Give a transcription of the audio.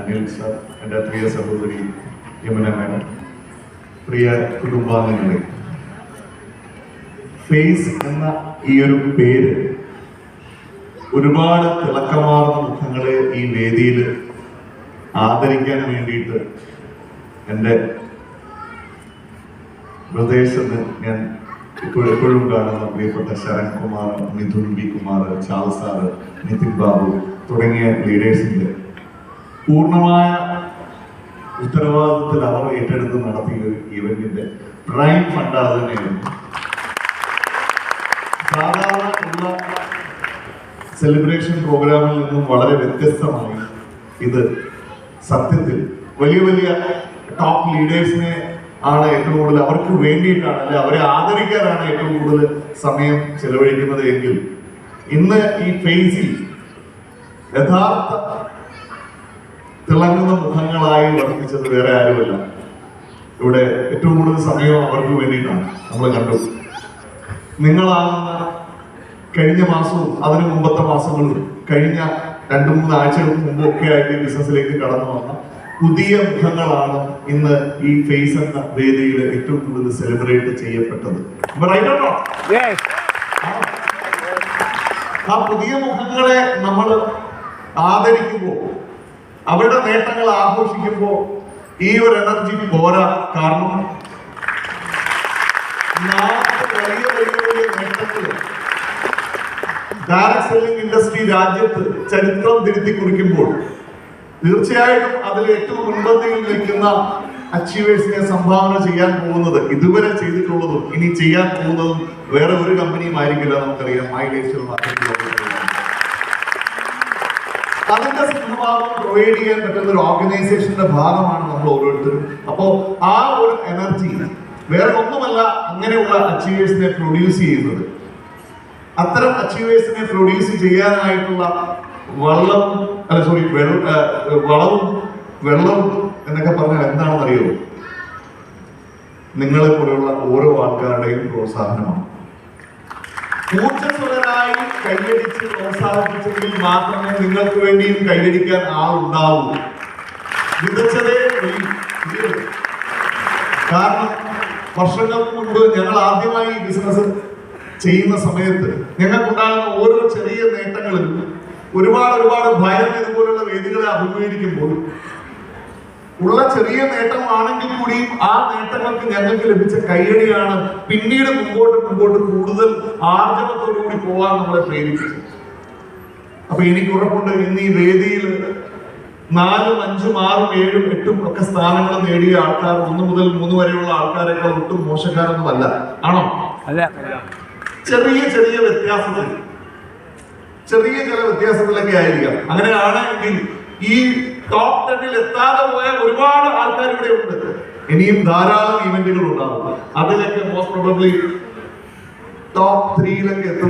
Anil sir, എൻ്റെ പ്രിയ സഹോദരി Yamuna madam, പ്രിയ കുടുംബാംഗങ്ങളെ, ഫേസ് എന്ന ഈ ഒരു പേര് ഒരുപാട് തിളക്കമാർന്ന മുഖങ്ങളെ ഈ വേദിയിൽ ആദരിക്കാൻ വേണ്ടിയിട്ട് എൻ്റെ പ്രദേശത്ത് ഞാൻ എപ്പോഴും കാണുന്ന പ്രിയപ്പെട്ട Sharan Kumar, Mithun B Kumar, Charles sir, Nithin Babu തുടങ്ങിയ ലീഡേഴ്സിന്റെ പൂർണ്ണമായ ഉത്തരവാദിത്തത്തിൽ അവർ ഏറ്റെടുത്ത് നടത്തിയ ഒരു ഇവന്റിന്റെ പ്രൈം ഫണ്ട് അത് തന്നെയായിരുന്നു. സാധാരണ ഉള്ള സെലിബ്രേഷൻ പ്രോഗ്രാമിൽ നിന്നും വളരെ വ്യത്യസ്തമായി ഇത് സത്യത്തിൽ വലിയ വലിയ ടോപ്പ് ലീഡേഴ്സിനെ ആണ് ഏറ്റവും കൂടുതൽ, അവർക്ക് വേണ്ടിയിട്ടാണ് അല്ലെ അവരെ ആദരിക്കാനാണ് ഏറ്റവും കൂടുതൽ സമയം ചെലവഴിക്കുന്നത് എങ്കിൽ ഇന്ന് ഈ ഫേസിൽ യഥാർത്ഥ തിളങ്ങുന്ന മുഖങ്ങളായി വർദ്ധിച്ചത് വേറെ ആരുമല്ല. ഇവിടെ ഏറ്റവും കൂടുതൽ സമയം അവർക്ക് വേണ്ടിയിട്ടാണ് നമ്മൾ കണ്ടു. നിങ്ങളാകുന്ന കഴിഞ്ഞ മാസവും അതിന് മുമ്പത്തെ മാസങ്ങളും കഴിഞ്ഞ 2-3 ആഴ്ചകൾക്ക് മുമ്പൊക്കെ ആയിട്ട് ഈ ബിസിനസ്സിലേക്ക് കടന്നു വന്ന പുതിയ മുഖങ്ങളാണ് ഇന്ന് ഈ ഫേസ് എന്ന വേദിയിൽ ഏറ്റവും കൂടുതൽ സെലിബ്രേറ്റ് ചെയ്യപ്പെട്ടത്. ആ പുതിയ മുഖങ്ങളെ നമ്മൾ ആദരിക്കുമ്പോൾ, അവരുടെ നേട്ടങ്ങൾ ആഘോഷിക്കുമ്പോൾ ഈ ഒരു എനർജി പോരാ. കാരണം വലിയ വലിയ വലിയ നേട്ടങ്ങൾ ഡയറക്ട് സെല്ലിംഗ് ഇൻഡസ്ട്രി രാജ്യത്ത് ചരിത്രം തിരുത്തി കുറിക്കുമ്പോൾ തീർച്ചയായിട്ടും അതിൽ ഏറ്റവും മുൻപന്തിയിൽ നിൽക്കുന്ന അച്ചീവേഴ്സിനെ സംഭാവന ചെയ്യാൻ പോകുന്നത്, ഇതുവരെ ചെയ്തിട്ടുള്ളതും ഇനി ചെയ്യാൻ പോകുന്നതും വേറെ ഒരു കമ്പനിയും ആയിരിക്കില്ല. നമുക്കറിയാം, മൈലേശ്വർ അതിന്റെ സിംഹഭാഗം പ്രൊവൈഡ് ചെയ്യാൻ പറ്റുന്ന ഒരു ഓർഗനൈസേഷന്റെ ഭാഗമാണ് നമ്മൾ ഓരോരുത്തരും. അപ്പോ ആ ഒരു എനർജി വേറെ ഒന്നുമല്ല അങ്ങനെയുള്ള അച്ചീവേഴ്സിനെ പ്രൊഡ്യൂസ് ചെയ്യുന്നത്. അത്തരം അച്ചീവേഴ്സിനെ പ്രൊഡ്യൂസ് ചെയ്യാനായിട്ടുള്ള വളവും വെള്ളവും എന്നൊക്കെ പറഞ്ഞാൽ എന്താണെന്ന് അറിയുമോ? നിങ്ങളെ പോലെയുള്ള ഓരോ ആൾക്കാരുടെയും പ്രോത്സാഹനമാണ്. ഊർജ്ജസ്വലരായി കൈയടിച്ച് പ്രോത്സാഹിപ്പിച്ചെങ്കിൽ മാത്രമേ നിങ്ങൾക്ക് വേണ്ടിയും കൈയടിക്കാൻ ആളുണ്ടാവൂ. വിതച്ചതേ കാരണം വർഷങ്ങൾക്ക് മുൻപ് ഞങ്ങൾ ആദ്യമായി ഈ ബിസിനസ് ചെയ്യുന്ന സമയത്ത് ഞങ്ങൾക്കുണ്ടാകുന്ന ഓരോ ചെറിയ നേട്ടങ്ങളിലും ഒരുപാട് ഭയം ഇതുപോലുള്ള വേദികളെ അഭിമുഖീകരിക്കുമ്പോൾ ഉള്ള ചെറിയ നേട്ടമാണെങ്കിൽ കൂടിയും ആ നേട്ടങ്ങൾക്ക് ഞങ്ങൾക്ക് ലഭിച്ച കയ്യടിയാണ് പിന്നീട് മുമ്പോട്ട് കൂടുതൽ ആർജവത്തോടുകൂടി പോകാൻ നമ്മളെ പ്രേരിപ്പിച്ചത്. അപ്പൊ എനിക്ക് ഉറപ്പുണ്ട്, ഇന്ന് ഈ വേദിയിൽ 4, 5, 6, 7, 8 ഒക്കെ സ്ഥാനങ്ങൾ നേടിയ ആൾക്കാർ 1 മുതൽ 3 വരെയുള്ള ആൾക്കാരെക്കാൾ ഒട്ടും മോശക്കാരൊന്നുമല്ല. ആണോ? ചെറിയ വ്യത്യാസത്തിൽ, ചില വ്യത്യാസത്തിലൊക്കെ ആയിരിക്കാം. അങ്ങനെയാണെങ്കിൽ ഈ ടോപ്പ് 10-ൽ എത്താതെ പോയ ഒരുപാട് ആൾക്കാർ ഇവിടെ ഉണ്ട്. ഇനിയും ധാരാളം ഇവന്റുകൾ ഉണ്ടാവും. അതിലൊക്കെ മോസ്റ്റ് പ്രോബബ്ലി ടോപ്പ് 3-ലൊക്കെ എത്തുന്ന